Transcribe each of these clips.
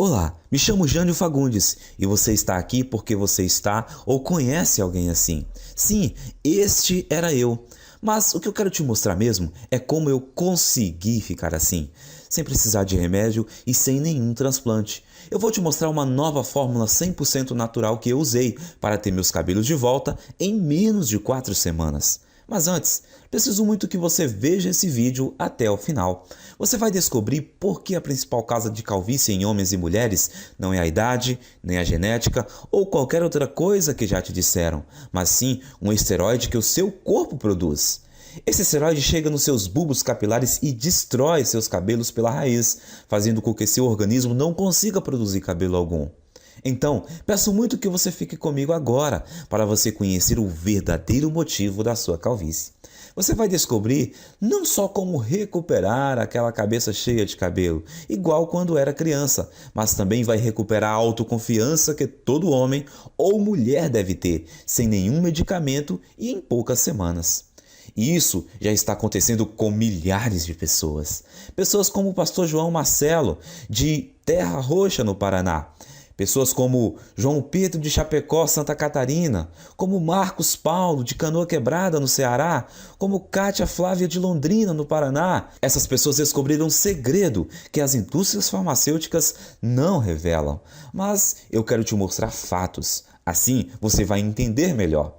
Olá, me chamo Jânio Fagundes e você está aqui porque você está ou conhece alguém assim. Sim, este era eu. Mas o que eu quero te mostrar mesmo é como eu consegui ficar assim, sem precisar de remédio e sem nenhum transplante. Eu vou te mostrar uma nova fórmula 100% natural que eu usei para ter meus cabelos de volta em menos de 4 semanas. Mas antes, preciso muito que você veja esse vídeo até o final. Você vai descobrir por que a principal causa de calvície em homens e mulheres não é a idade, nem a genética ou qualquer outra coisa que já te disseram, mas sim um esteroide que o seu corpo produz. Esse esteroide chega nos seus bulbos capilares e destrói seus cabelos pela raiz, fazendo com que seu organismo não consiga produzir cabelo algum. Então, peço muito que você fique comigo agora para você conhecer o verdadeiro motivo da sua calvície. Você vai descobrir não só como recuperar aquela cabeça cheia de cabelo, igual quando era criança, mas também vai recuperar a autoconfiança que todo homem ou mulher deve ter, sem nenhum medicamento e em poucas semanas. E isso já está acontecendo com milhares de pessoas. Pessoas como o pastor João Marcelo, de Terra Roxa, no Paraná. Pessoas como João Pedro de Chapecó, Santa Catarina, como Marcos Paulo de Canoa Quebrada, no Ceará, como Kátia Flávia de Londrina, no Paraná. Essas pessoas descobriram um segredo que as indústrias farmacêuticas não revelam. Mas eu quero te mostrar fatos. Assim você vai entender melhor.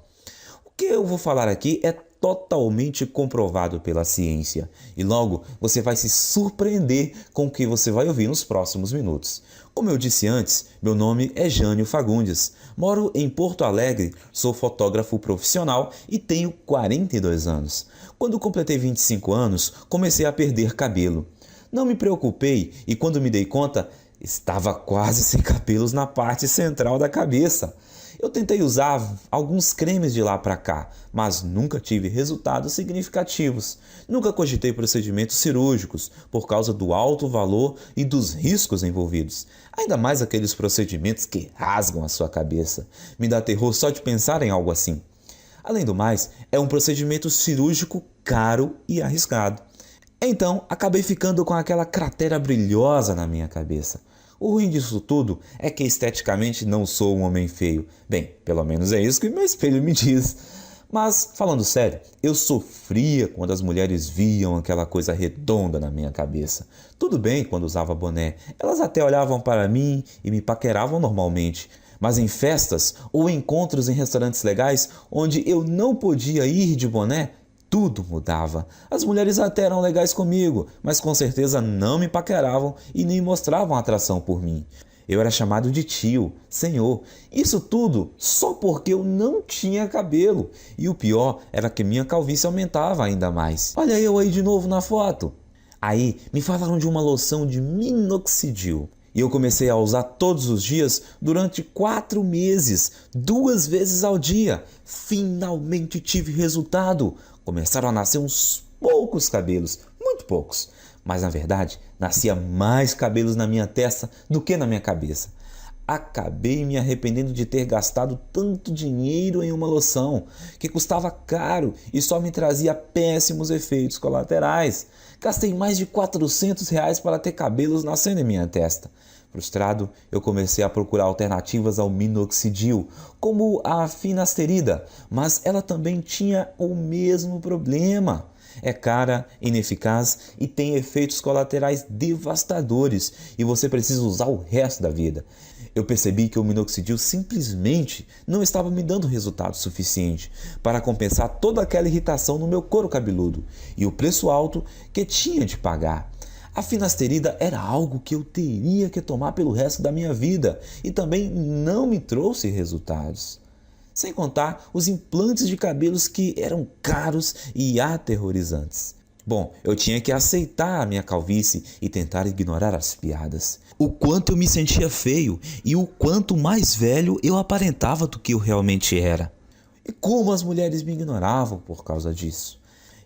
O que eu vou falar aqui é totalmente comprovado pela ciência e logo você vai se surpreender com o que você vai ouvir nos próximos minutos. Como eu disse antes, meu nome é Jânio Fagundes, moro em Porto Alegre, sou fotógrafo profissional e tenho 42 anos. Quando completei 25 anos, comecei a perder cabelo. Não me preocupei e quando me dei conta, estava quase sem cabelos na parte central da cabeça. Eu tentei usar alguns cremes de lá para cá, mas nunca tive resultados significativos. Nunca cogitei procedimentos cirúrgicos por causa do alto valor e dos riscos envolvidos. Ainda mais aqueles procedimentos que rasgam a sua cabeça. Me dá terror só de pensar em algo assim. Além do mais, é um procedimento cirúrgico caro e arriscado. Então, acabei ficando com aquela cratera brilhosa na minha cabeça. O ruim disso tudo é que esteticamente não sou um homem feio. Bem, pelo menos é isso que meu espelho me diz. Mas, falando sério, eu sofria quando as mulheres viam aquela coisa redonda na minha cabeça. Tudo bem quando usava boné, elas até olhavam para mim e me paqueravam normalmente. Mas em festas ou encontros em restaurantes legais onde eu não podia ir de boné, tudo mudava. As mulheres até eram legais comigo, mas com certeza não me paqueravam e nem mostravam atração por mim. Eu era chamado de tio, senhor. Isso tudo só porque eu não tinha cabelo. E o pior era que minha calvície aumentava ainda mais. Olha eu aí de novo na foto. Aí me falaram de uma loção de minoxidil. E eu comecei a usar todos os dias durante 4 meses, 2 vezes ao dia. Finalmente tive resultado. Começaram a nascer uns poucos cabelos, muito poucos. Mas na verdade, nascia mais cabelos na minha testa do que na minha cabeça. Acabei me arrependendo de ter gastado tanto dinheiro em uma loção, que custava caro e só me trazia péssimos efeitos colaterais. Gastei mais de R$ 400 para ter cabelos nascendo em minha testa. Frustrado, eu comecei a procurar alternativas ao minoxidil, como a finasterida, mas ela também tinha o mesmo problema. É cara, ineficaz e tem efeitos colaterais devastadores e você precisa usar o resto da vida. Eu percebi que o minoxidil simplesmente não estava me dando resultado suficiente para compensar toda aquela irritação no meu couro cabeludo e o preço alto que tinha de pagar. A finasterida era algo que eu teria que tomar pelo resto da minha vida e também não me trouxe resultados. Sem contar os implantes de cabelos que eram caros e aterrorizantes. Bom, eu tinha que aceitar a minha calvície e tentar ignorar as piadas. O quanto eu me sentia feio e o quanto mais velho eu aparentava do que eu realmente era. E como as mulheres me ignoravam por causa disso.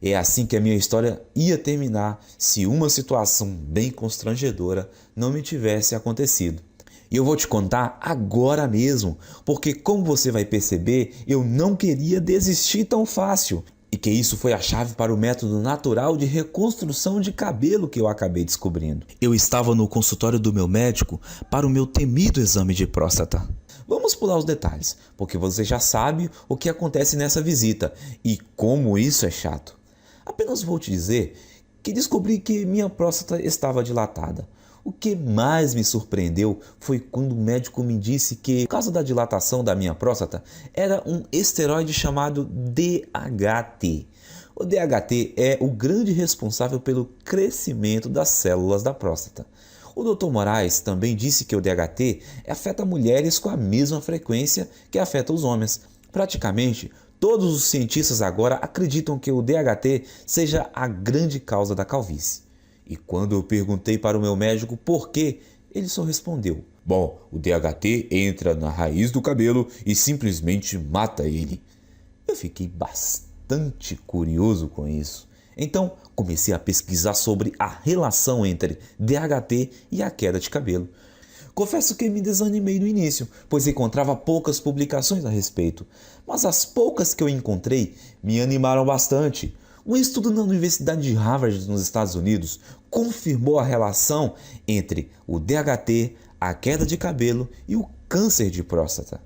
É assim que a minha história ia terminar se uma situação bem constrangedora não me tivesse acontecido. E eu vou te contar agora mesmo, porque como você vai perceber, eu não queria desistir tão fácil. E que isso foi a chave para o método natural de reconstrução de cabelo que eu acabei descobrindo. Eu estava no consultório do meu médico para o meu temido exame de próstata. Vamos pular os detalhes, porque você já sabe o que acontece nessa visita e como isso é chato. Apenas vou te dizer que descobri que minha próstata estava dilatada. O que mais me surpreendeu foi quando o médico me disse que, por causa da dilatação da minha próstata, era um esteroide chamado DHT. O DHT é o grande responsável pelo crescimento das células da próstata. O Dr. Moraes também disse que o DHT afeta mulheres com a mesma frequência que afeta os homens. Praticamente, todos os cientistas agora acreditam que o DHT seja a grande causa da calvície. E quando eu perguntei para o meu médico por quê, ele só respondeu: bom, o DHT entra na raiz do cabelo e simplesmente mata ele. Eu fiquei bastante curioso com isso. Então comecei a pesquisar sobre a relação entre DHT e a queda de cabelo. Confesso que me desanimei no início, pois encontrava poucas publicações a respeito. Mas as poucas que eu encontrei me animaram bastante. Um estudo na Universidade de Harvard, nos Estados Unidos, confirmou a relação entre o DHT, a queda de cabelo e o câncer de próstata.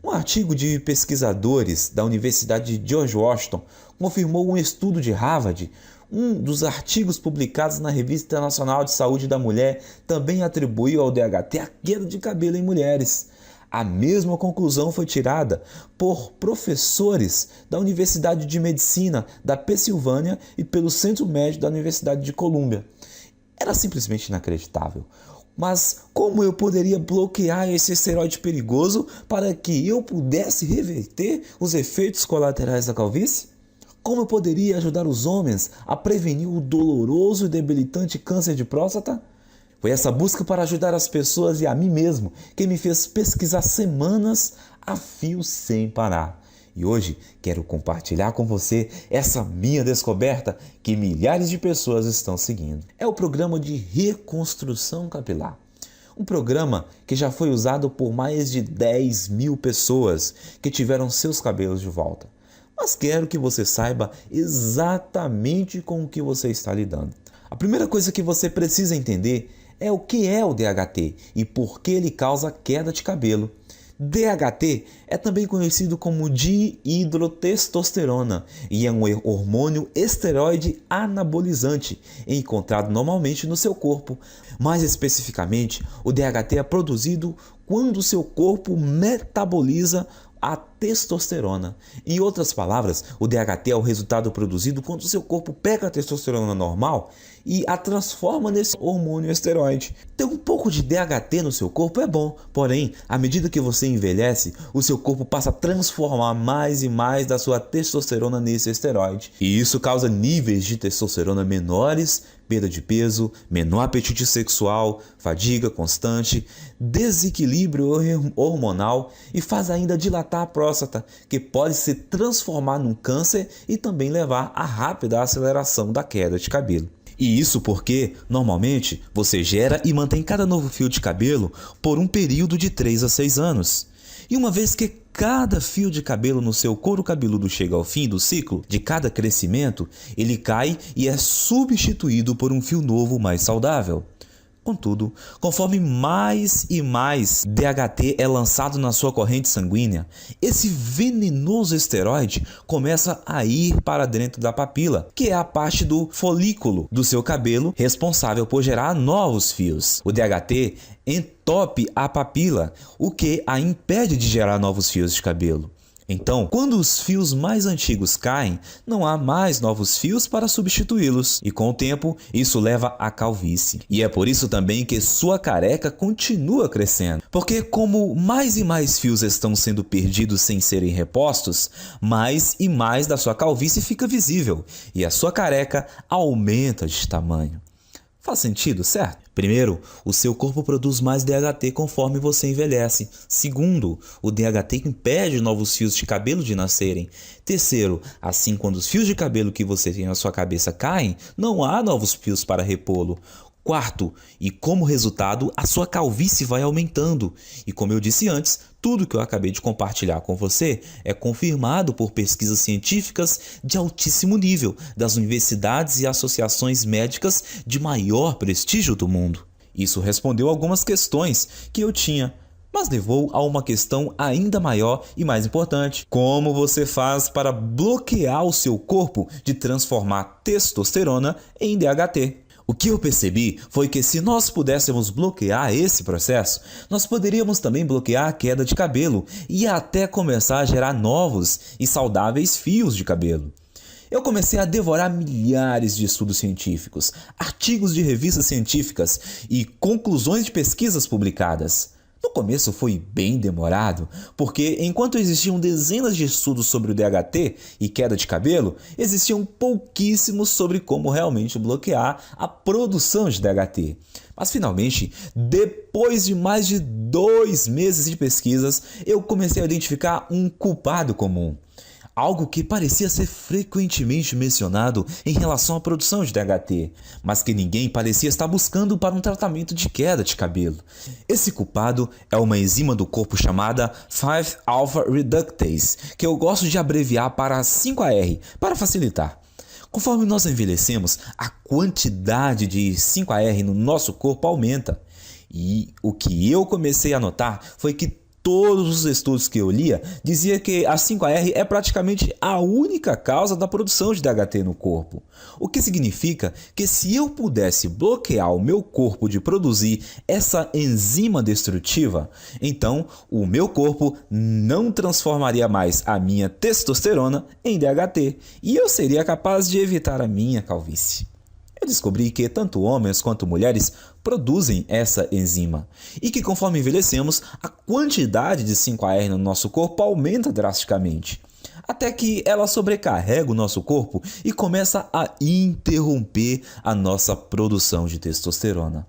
Um artigo de pesquisadores da Universidade de George Washington confirmou um estudo de Harvard. Um dos artigos publicados na Revista Internacional de Saúde da Mulher também atribuiu ao DHT a queda de cabelo em mulheres. A mesma conclusão foi tirada por professores da Universidade de Medicina da Pensilvânia e pelo Centro Médico da Universidade de Colômbia. Era simplesmente inacreditável. Mas como eu poderia bloquear esse esteroide perigoso para que eu pudesse reverter os efeitos colaterais da calvície? Como eu poderia ajudar os homens a prevenir o doloroso e debilitante câncer de próstata? Foi essa busca para ajudar as pessoas e a mim mesmo que me fez pesquisar semanas a fio sem parar. E hoje quero compartilhar com você essa minha descoberta que milhares de pessoas estão seguindo. É o programa de reconstrução capilar. Um programa que já foi usado por mais de 10 mil pessoas que tiveram seus cabelos de volta. Mas quero que você saiba exatamente com o que você está lidando. A primeira coisa que você precisa entender é o que é o DHT e por que ele causa queda de cabelo. DHT é também conhecido como dihidrotestosterona e é um hormônio esteroide anabolizante encontrado normalmente no seu corpo. Mais especificamente, o DHT é produzido quando o seu corpo metaboliza a testosterona. Em outras palavras, o DHT é o resultado produzido quando o seu corpo pega a testosterona normal e a transforma nesse hormônio esteroide. Ter um pouco de DHT no seu corpo é bom, porém, à medida que você envelhece, o seu corpo passa a transformar mais e mais da sua testosterona nesse esteroide. E isso causa níveis de testosterona menores, perda de peso, menor apetite sexual, fadiga constante, desequilíbrio hormonal e faz ainda dilatar a próstata, que pode se transformar num câncer e também levar à rápida aceleração da queda de cabelo. E isso porque, normalmente, você gera e mantém cada novo fio de cabelo por um período de 3 a 6 anos. E uma vez que cada fio de cabelo no seu couro cabeludo chega ao fim do ciclo de cada crescimento, ele cai e é substituído por um fio novo mais saudável. Contudo, conforme mais e mais DHT é lançado na sua corrente sanguínea, esse venenoso esteroide começa a ir para dentro da papila, que é a parte do folículo do seu cabelo responsável por gerar novos fios. O DHT entope a papila, o que a impede de gerar novos fios de cabelo. Então, quando os fios mais antigos caem, não há mais novos fios para substituí-los. E com o tempo, isso leva à calvície. E é por isso também que sua careca continua crescendo. Porque como mais e mais fios estão sendo perdidos sem serem repostos, mais e mais da sua calvície fica visível. E a sua careca aumenta de tamanho. Faz sentido, certo? Primeiro, o seu corpo produz mais DHT conforme você envelhece. Segundo, o DHT impede novos fios de cabelo de nascerem. Terceiro, assim quando os fios de cabelo que você tem na sua cabeça caem, não há novos fios para repô-lo. Quarto, e como resultado, a sua calvície vai aumentando. E como eu disse antes, tudo que eu acabei de compartilhar com você é confirmado por pesquisas científicas de altíssimo nível das universidades e associações médicas de maior prestígio do mundo. Isso respondeu algumas questões que eu tinha, mas levou a uma questão ainda maior e mais importante. Como você faz para bloquear o seu corpo de transformar testosterona em DHT? O que eu percebi foi que se nós pudéssemos bloquear esse processo, nós poderíamos também bloquear a queda de cabelo e até começar a gerar novos e saudáveis fios de cabelo. Eu comecei a devorar milhares de estudos científicos, artigos de revistas científicas e conclusões de pesquisas publicadas. No começo foi bem demorado, porque enquanto existiam dezenas de estudos sobre o DHT e queda de cabelo, existiam pouquíssimos sobre como realmente bloquear a produção de DHT. Mas finalmente, depois de mais de 2 meses de pesquisas, eu comecei a identificar um culpado comum. Algo que parecia ser frequentemente mencionado em relação à produção de DHT, mas que ninguém parecia estar buscando para um tratamento de queda de cabelo. Esse culpado é uma enzima do corpo chamada 5-alpha reductase, que eu gosto de abreviar para 5AR, para facilitar. Conforme nós envelhecemos, a quantidade de 5AR no nosso corpo aumenta. E o que eu comecei a notar foi que todos os estudos que eu lia diziam que a 5AR é praticamente a única causa da produção de DHT no corpo. O que significa que se eu pudesse bloquear o meu corpo de produzir essa enzima destrutiva, então o meu corpo não transformaria mais a minha testosterona em DHT e eu seria capaz de evitar a minha calvície. Eu descobri que tanto homens quanto mulheres produzem essa enzima e que conforme envelhecemos, a quantidade de 5AR no nosso corpo aumenta drasticamente, até que ela sobrecarrega o nosso corpo e começa a interromper a nossa produção de testosterona.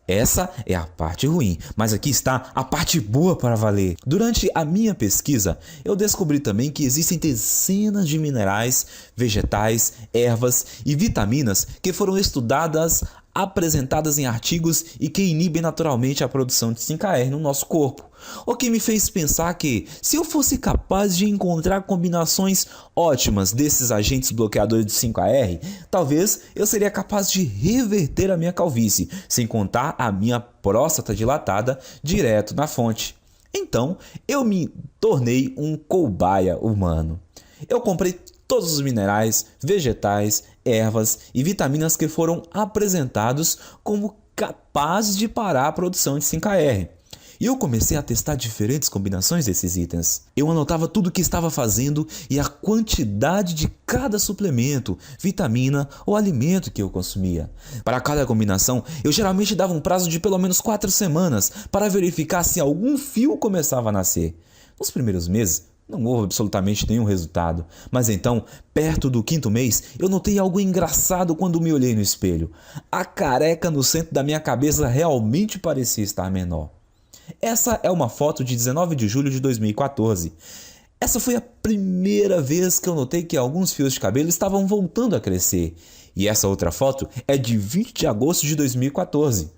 Essa é a parte ruim, mas aqui está a parte boa para valer. Durante a minha pesquisa, eu descobri também que existem dezenas de minerais, vegetais, ervas e vitaminas que foram estudadas, apresentadas em artigos e que inibem naturalmente a produção de 5AR no nosso corpo. O que me fez pensar que, se eu fosse capaz de encontrar combinações ótimas desses agentes bloqueadores de 5AR, talvez eu seria capaz de reverter a minha calvície, sem contar a minha próstata dilatada direto na fonte. Então, eu me tornei um cobaia humano. Eu comprei todos os minerais, vegetais, ervas e vitaminas que foram apresentados como capazes de parar a produção de 5AR. E eu comecei a testar diferentes combinações desses itens. Eu anotava tudo o que estava fazendo e a quantidade de cada suplemento, vitamina ou alimento que eu consumia. Para cada combinação, eu geralmente dava um prazo de pelo menos 4 semanas para verificar se algum fio começava a nascer. Nos primeiros meses, não houve absolutamente nenhum resultado, mas então, perto do 5º mês, eu notei algo engraçado quando me olhei no espelho. A careca no centro da minha cabeça realmente parecia estar menor. Essa é uma foto de 19 de julho de 2014. Essa foi a primeira vez que eu notei que alguns fios de cabelo estavam voltando a crescer. E essa outra foto é de 20 de agosto de 2014.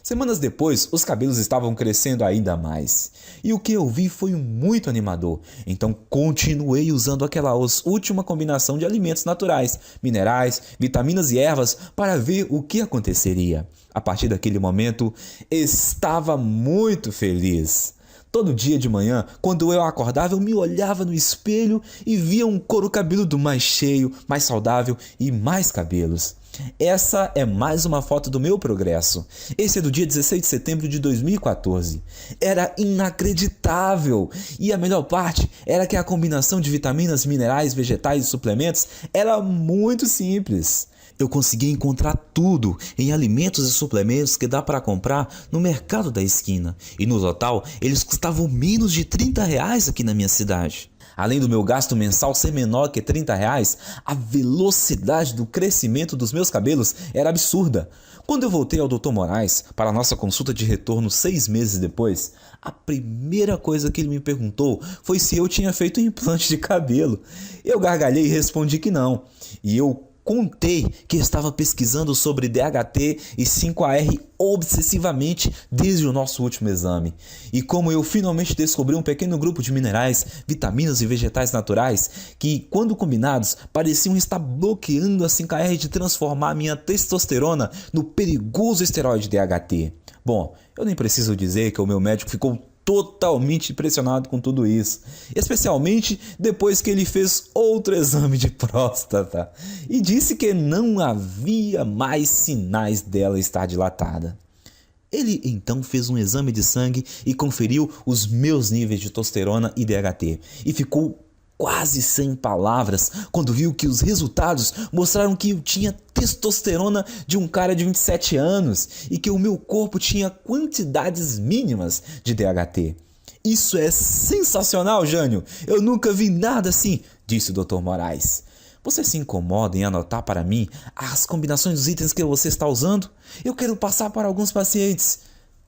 Semanas depois, os cabelos estavam crescendo ainda mais. E o que eu vi foi muito animador. Então continuei usando aquela última combinação de alimentos naturais, minerais, vitaminas e ervas para ver o que aconteceria. A partir daquele momento, estava muito feliz. Todo dia de manhã, quando eu acordava, eu me olhava no espelho e via um couro cabeludo mais cheio, mais saudável e mais cabelos. Essa é mais uma foto do meu progresso. Esse é do dia 16 de setembro de 2014. Era inacreditável. E a melhor parte era que a combinação de vitaminas, minerais, vegetais e suplementos era muito simples. Eu consegui encontrar tudo em alimentos e suplementos que dá para comprar no mercado da esquina. E no total, eles custavam menos de R$30 aqui na minha cidade. Além do meu gasto mensal ser menor que R$30, a velocidade do crescimento dos meus cabelos era absurda. Quando eu voltei ao Dr. Moraes para a nossa consulta de retorno 6 meses depois, a primeira coisa que ele me perguntou foi se eu tinha feito um implante de cabelo. Eu gargalhei e respondi que não. E eu contei que estava pesquisando sobre DHT e 5-AR obsessivamente desde o nosso último exame. E como eu finalmente descobri um pequeno grupo de minerais, vitaminas e vegetais naturais que, quando combinados, pareciam estar bloqueando a 5-AR de transformar minha testosterona no perigoso esteroide DHT. Bom, eu nem preciso dizer que o meu médico ficou totalmente impressionado com tudo isso, especialmente depois que ele fez outro exame de próstata e disse que não havia mais sinais dela estar dilatada. Ele então fez um exame de sangue e conferiu os meus níveis de testosterona e DHT e ficou quase sem palavras quando viu que os resultados mostraram que eu tinha testosterona de um cara de 27 anos e que o meu corpo tinha quantidades mínimas de DHT. Isso é sensacional, Jânio! Eu nunca vi nada assim, disse o Dr. Moraes. Você se incomoda em anotar para mim as combinações dos itens que você está usando? Eu quero passar para alguns pacientes.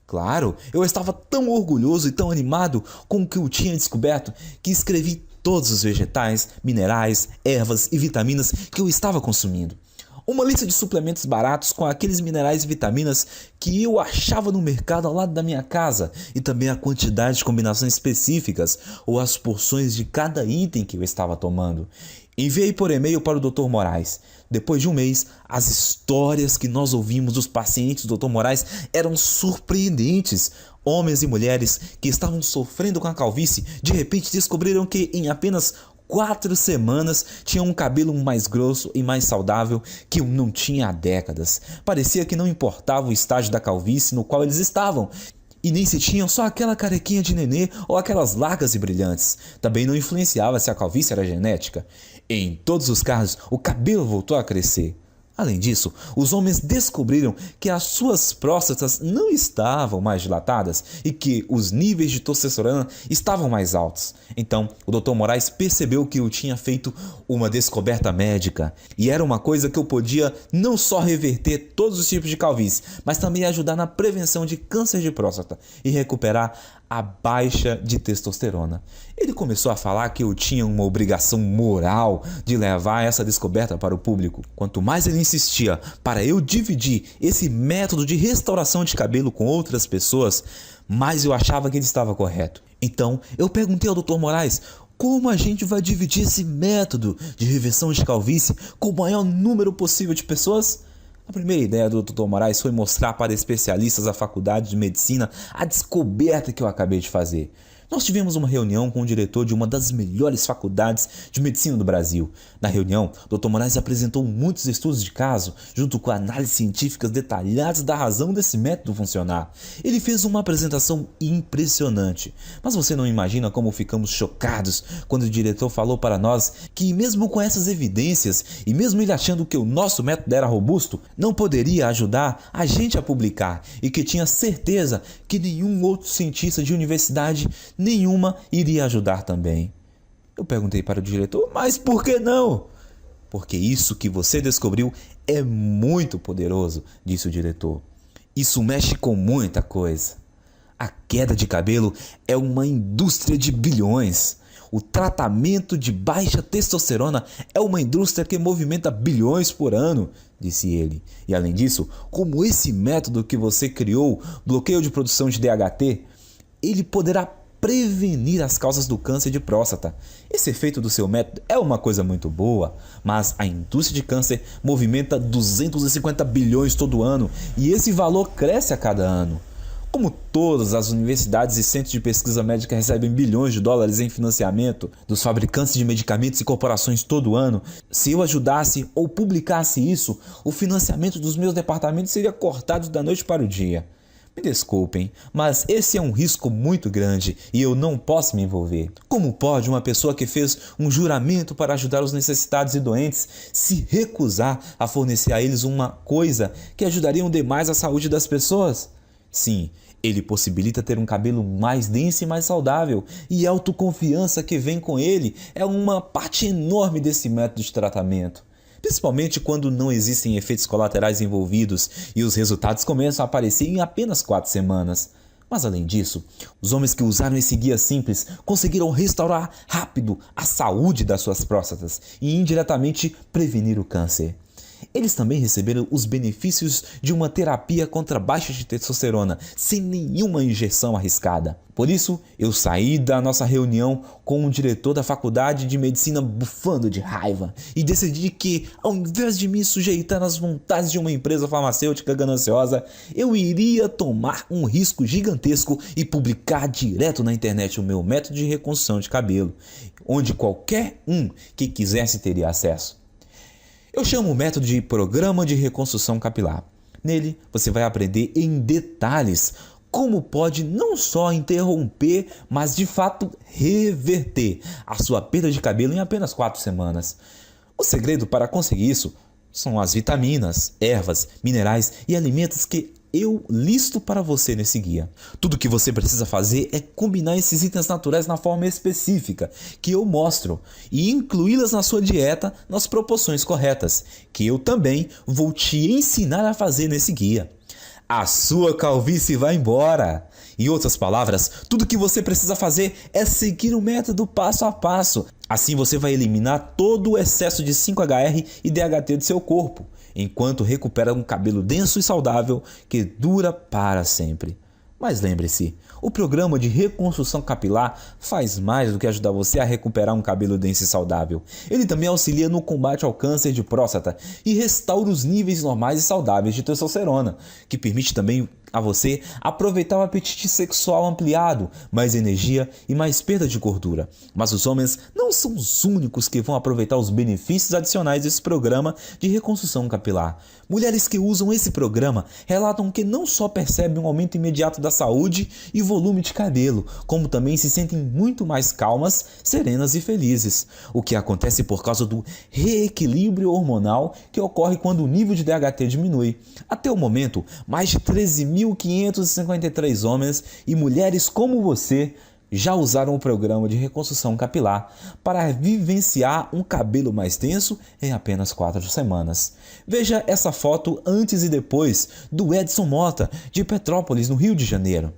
Claro, eu estava tão orgulhoso e tão animado com o que eu tinha descoberto que escrevi todos os vegetais, minerais, ervas e vitaminas que eu estava consumindo. Uma lista de suplementos baratos com aqueles minerais e vitaminas que eu achava no mercado ao lado da minha casa e também a quantidade de combinações específicas ou as porções de cada item que eu estava tomando. Enviei por e-mail para o Dr. Moraes. Depois de um mês, as histórias que nós ouvimos dos pacientes do Dr. Moraes eram surpreendentes. Homens e mulheres que estavam sofrendo com a calvície de repente descobriram que em apenas 4 semanas tinham um cabelo mais grosso e mais saudável que eu não tinha há décadas. Parecia que não importava o estágio da calvície no qual eles estavam. E nem se tinham só aquela carequinha de nenê ou aquelas largas e brilhantes. Também não influenciava se a calvície era genética. Em todos os casos, o cabelo voltou a crescer. Além disso, os homens descobriram que as suas próstatas não estavam mais dilatadas e que os níveis de testosterona estavam mais altos. Então, o Dr. Moraes percebeu que eu tinha feito uma descoberta médica e era uma coisa que eu podia não só reverter todos os tipos de calvície, mas também ajudar na prevenção de câncer de próstata e recuperar a baixa de testosterona. Ele começou a falar que eu tinha uma obrigação moral de levar essa descoberta para o público. Quanto mais ele insistia para eu dividir esse método de restauração de cabelo com outras pessoas, mais eu achava que ele estava correto. Então, eu perguntei ao Dr. Moraes como a gente vai dividir esse método de reversão de calvície com o maior número possível de pessoas? A primeira ideia do Dr. Moraes foi mostrar para especialistas da faculdade de medicina a descoberta que eu acabei de fazer. Nós tivemos uma reunião com o diretor de uma das melhores faculdades de medicina do Brasil. Na reunião, Dr. Moraes apresentou muitos estudos de caso, junto com análises científicas detalhadas da razão desse método funcionar. Ele fez uma apresentação impressionante, mas você não imagina como ficamos chocados quando o diretor falou para nós que mesmo com essas evidências, e mesmo ele achando que o nosso método era robusto, não poderia ajudar a gente a publicar e que tinha certeza que nenhum outro cientista de universidade nenhuma iria ajudar também. Eu perguntei para o diretor, mas por que não? Porque isso que você descobriu é muito poderoso, disse o diretor. Isso mexe com muita coisa. A queda de cabelo é uma indústria de bilhões. O tratamento de baixa testosterona é uma indústria que movimenta bilhões por ano, disse ele. E além disso, como esse método que você criou, bloqueio de produção de DHT, ele poderá prevenir as causas do câncer de próstata. Esse efeito do seu método é uma coisa muito boa, mas a indústria de câncer movimenta 250 bilhões todo ano e esse valor cresce a cada ano. Como todas as universidades e centros de pesquisa médica recebem bilhões de dólares em financiamento dos fabricantes de medicamentos e corporações todo ano, se eu ajudasse ou publicasse isso, o financiamento dos meus departamentos seria cortado da noite para o dia. Me desculpem, mas esse é um risco muito grande e eu não posso me envolver. Como pode uma pessoa que fez um juramento para ajudar os necessitados e doentes se recusar a fornecer a eles uma coisa que ajudaria demais a saúde das pessoas? Sim, ele possibilita ter um cabelo mais denso e mais saudável, e a autoconfiança que vem com ele é uma parte enorme desse método de tratamento. Principalmente quando não existem efeitos colaterais envolvidos e os resultados começam a aparecer em apenas 4 semanas. Mas além disso, os homens que usaram esse guia simples conseguiram restaurar rápido a saúde das suas próstatas e indiretamente prevenir o câncer. Eles também receberam os benefícios de uma terapia contra baixa de testosterona, sem nenhuma injeção arriscada. Por isso, eu saí da nossa reunião com o diretor da faculdade de medicina bufando de raiva e decidi que, ao invés de me sujeitar às vontades de uma empresa farmacêutica gananciosa, eu iria tomar um risco gigantesco e publicar direto na internet o meu método de reconstrução de cabelo, onde qualquer um que quisesse teria acesso. Eu chamo o método de Programa de Reconstrução Capilar. Nele, você vai aprender em detalhes como pode não só interromper, mas de fato reverter a sua perda de cabelo em apenas 4 semanas. O segredo para conseguir isso são as vitaminas, ervas, minerais e alimentos que eu listo para você nesse guia. Tudo que você precisa fazer é combinar esses itens naturais na forma específica que eu mostro e incluí-las na sua dieta nas proporções corretas, que eu também vou te ensinar a fazer nesse guia. A sua calvície vai embora! Em outras palavras, tudo que você precisa fazer é seguir o método passo a passo. Assim você vai eliminar todo o excesso de 5HR e DHT do seu corpo, enquanto recupera um cabelo denso e saudável que dura para sempre. Mas lembre-se, o programa de reconstrução capilar faz mais do que ajudar você a recuperar um cabelo denso e saudável. Ele também auxilia no combate ao câncer de próstata e restaura os níveis normais e saudáveis de testosterona, que permite também a você aproveitar o apetite sexual ampliado, mais energia e mais perda de gordura. Mas os homens não são os únicos que vão aproveitar os benefícios adicionais desse programa de reconstrução capilar. Mulheres que usam esse programa relatam que não só percebem um aumento imediato da saúde e volume de cabelo, como também se sentem muito mais calmas, serenas e felizes. O que acontece por causa do reequilíbrio hormonal que ocorre quando o nível de DHT diminui. Até o momento, mais de 13.553 homens e mulheres como você já usaram o programa de reconstrução capilar para vivenciar um cabelo mais denso em apenas 4 semanas. Veja essa foto antes e depois do Edson Mota, de Petrópolis, no Rio de Janeiro,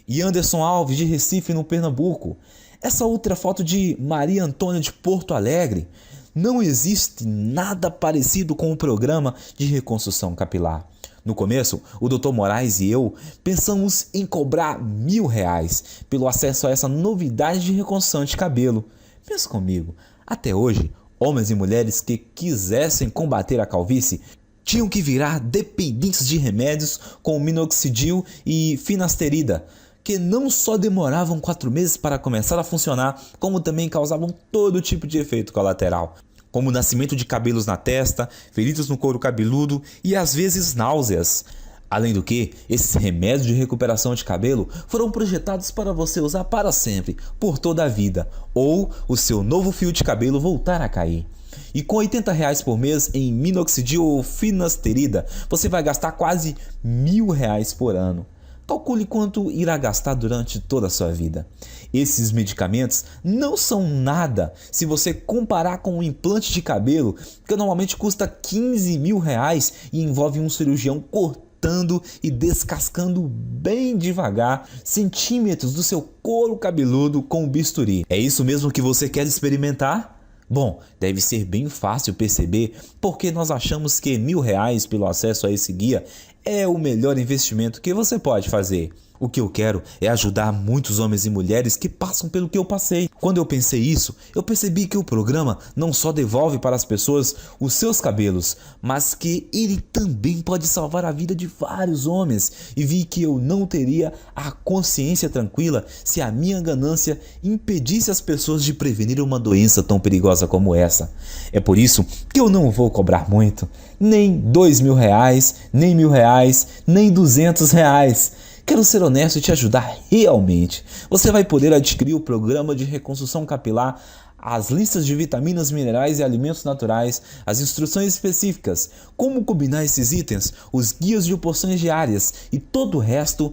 e Anderson Alves, de Recife, no Pernambuco. Essa outra foto de Maria Antônia, de Porto Alegre. Não existe nada parecido com o programa de reconstrução capilar. No começo, o Dr. Moraes e eu pensamos em cobrar R$1.000 pelo acesso a essa novidade de reconstrução de cabelo. Pensa comigo, até hoje, homens e mulheres que quisessem combater a calvície tinham que virar dependentes de remédios como minoxidil e finasterida, que não só demoravam 4 meses para começar a funcionar, como também causavam todo tipo de efeito colateral, como o nascimento de cabelos na testa, feridas no couro cabeludo e às vezes náuseas. Além do que, esses remédios de recuperação de cabelo foram projetados para você usar para sempre, por toda a vida, ou o seu novo fio de cabelo voltar a cair. E com R$80 por mês em minoxidil ou finasterida, você vai gastar quase R$1.000 por ano. Calcule quanto irá gastar durante toda a sua vida. Esses medicamentos não são nada se você comparar com um implante de cabelo, que normalmente custa R$15.000 e envolve um cirurgião cortando e descascando bem devagar centímetros do seu couro cabeludo com o bisturi. É isso mesmo que você quer experimentar? Bom, deve ser bem fácil perceber porque nós achamos que R$1.000 pelo acesso a esse guia é o melhor investimento que você pode fazer. O que eu quero é ajudar muitos homens e mulheres que passam pelo que eu passei. Quando eu pensei isso, eu percebi que o programa não só devolve para as pessoas os seus cabelos, mas que ele também pode salvar a vida de vários homens. E vi que eu não teria a consciência tranquila se a minha ganância impedisse as pessoas de prevenir uma doença tão perigosa como essa. É por isso que eu não vou cobrar muito, nem R$2.000, nem R$1.000, nem R$200. Quero ser honesto e te ajudar realmente. Você vai poder adquirir o programa de reconstrução capilar, as listas de vitaminas, minerais e alimentos naturais, as instruções específicas, como combinar esses itens, os guias de porções diárias e todo o resto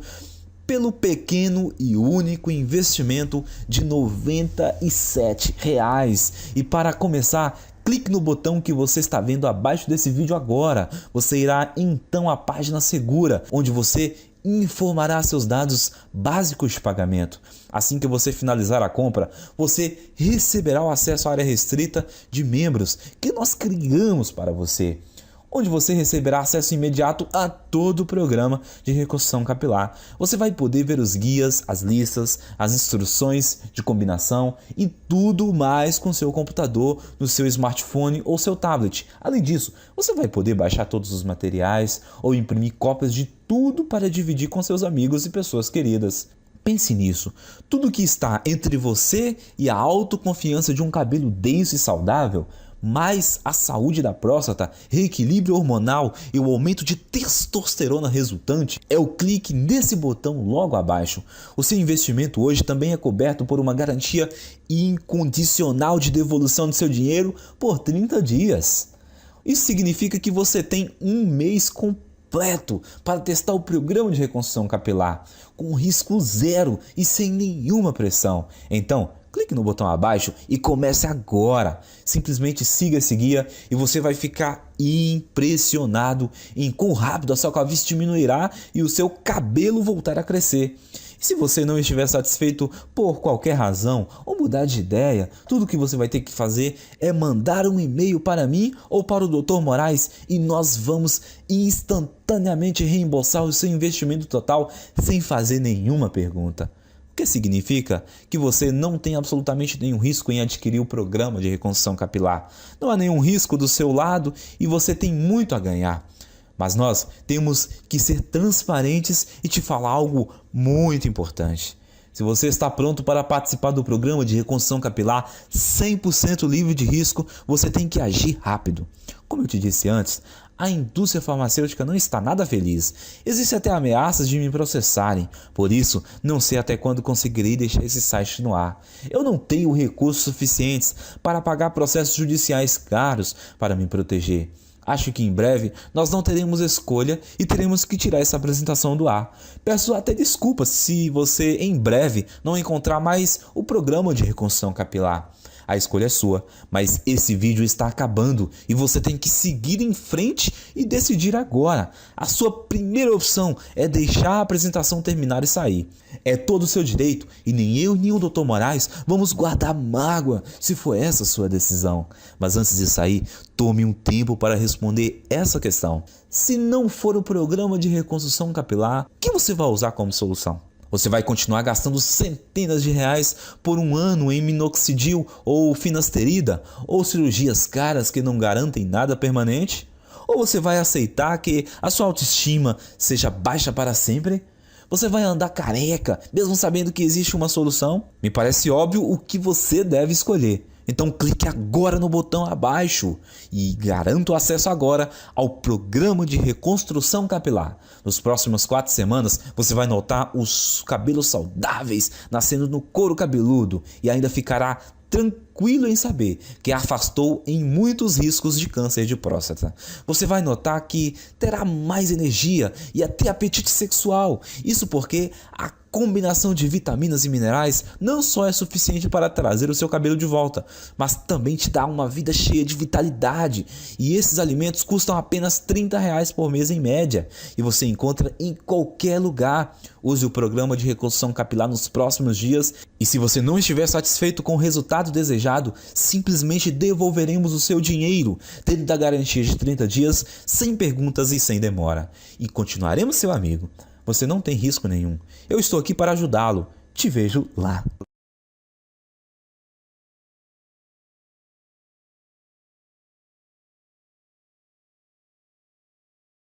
pelo pequeno e único investimento de R$97. E para começar, clique no botão que você está vendo abaixo desse vídeo agora. Você irá então à página segura, onde você informará seus dados básicos de pagamento. Assim que você finalizar a compra, você receberá o acesso à área restrita de membros que nós criamos para você, onde você receberá acesso imediato a todo o programa de reconstrução capilar. Você vai poder ver os guias, as listas, as instruções de combinação e tudo mais com seu computador, no seu smartphone ou seu tablet. Além disso, você vai poder baixar todos os materiais ou imprimir cópias de tudo para dividir com seus amigos e pessoas queridas. Pense nisso, tudo que está entre você e a autoconfiança de um cabelo denso e saudável, mais a saúde da próstata, reequilíbrio hormonal e o aumento de testosterona resultante, é o clique nesse botão logo abaixo. O seu investimento hoje também é coberto por uma garantia incondicional de devolução do seu dinheiro por 30 dias. Isso significa que você tem um mês completo para testar o programa de reconstrução capilar, com risco zero e sem nenhuma pressão. Então, clique no botão abaixo e comece agora. Simplesmente siga esse guia e você vai ficar impressionado em quão rápido a sua calvície diminuirá e o seu cabelo voltar a crescer. E se você não estiver satisfeito por qualquer razão ou mudar de ideia, tudo que você vai ter que fazer é mandar um e-mail para mim ou para o Dr. Moraes e nós vamos instantaneamente reembolsar o seu investimento total sem fazer nenhuma pergunta. O que significa que você não tem absolutamente nenhum risco em adquirir o programa de reconstrução capilar. Não há nenhum risco do seu lado e você tem muito a ganhar. Mas nós temos que ser transparentes e te falar algo muito importante. Se você está pronto para participar do programa de reconstrução capilar 100% livre de risco, você tem que agir rápido. Como eu te disse antes, a indústria farmacêutica não está nada feliz. Existem até ameaças de me processarem. Por isso, não sei até quando conseguirei deixar esse site no ar. Eu não tenho recursos suficientes para pagar processos judiciais caros para me proteger. Acho que em breve nós não teremos escolha e teremos que tirar essa apresentação do ar. Peço até desculpas se você em breve não encontrar mais o programa de reconstrução capilar. A escolha é sua, mas esse vídeo está acabando e você tem que seguir em frente e decidir agora. A sua primeira opção é deixar a apresentação terminar e sair. É todo o seu direito e nem eu nem o Dr. Moraes vamos guardar mágoa se for essa a sua decisão. Mas antes de sair, tome um tempo para responder essa questão. Se não for o programa de reconstrução capilar, o que você vai usar como solução? Você vai continuar gastando centenas de reais por um ano em minoxidil ou finasterida ou cirurgias caras que não garantem nada permanente? Ou você vai aceitar que a sua autoestima seja baixa para sempre? Você vai andar careca, mesmo sabendo que existe uma solução? Me parece óbvio o que você deve escolher. Então clique agora no botão abaixo e garanta o acesso agora ao programa de reconstrução capilar. Nos próximos 4 semanas você vai notar os cabelos saudáveis nascendo no couro cabeludo e ainda ficará tranquilo em saber que afastou em muitos riscos de câncer de próstata. Você vai notar que terá mais energia e até apetite sexual. Isso porque a combinação de vitaminas e minerais não só é suficiente para trazer o seu cabelo de volta, mas também te dá uma vida cheia de vitalidade. E esses alimentos custam apenas R$30 por mês em média e você encontra em qualquer lugar. Use o programa de reconstrução capilar nos próximos dias e se você não estiver satisfeito com o resultado desejado, simplesmente devolveremos o seu dinheiro, tendo a garantia de 30 dias, sem perguntas e sem demora. E continuaremos seu amigo. Você não tem risco nenhum. Eu estou aqui para ajudá-lo. Te vejo lá.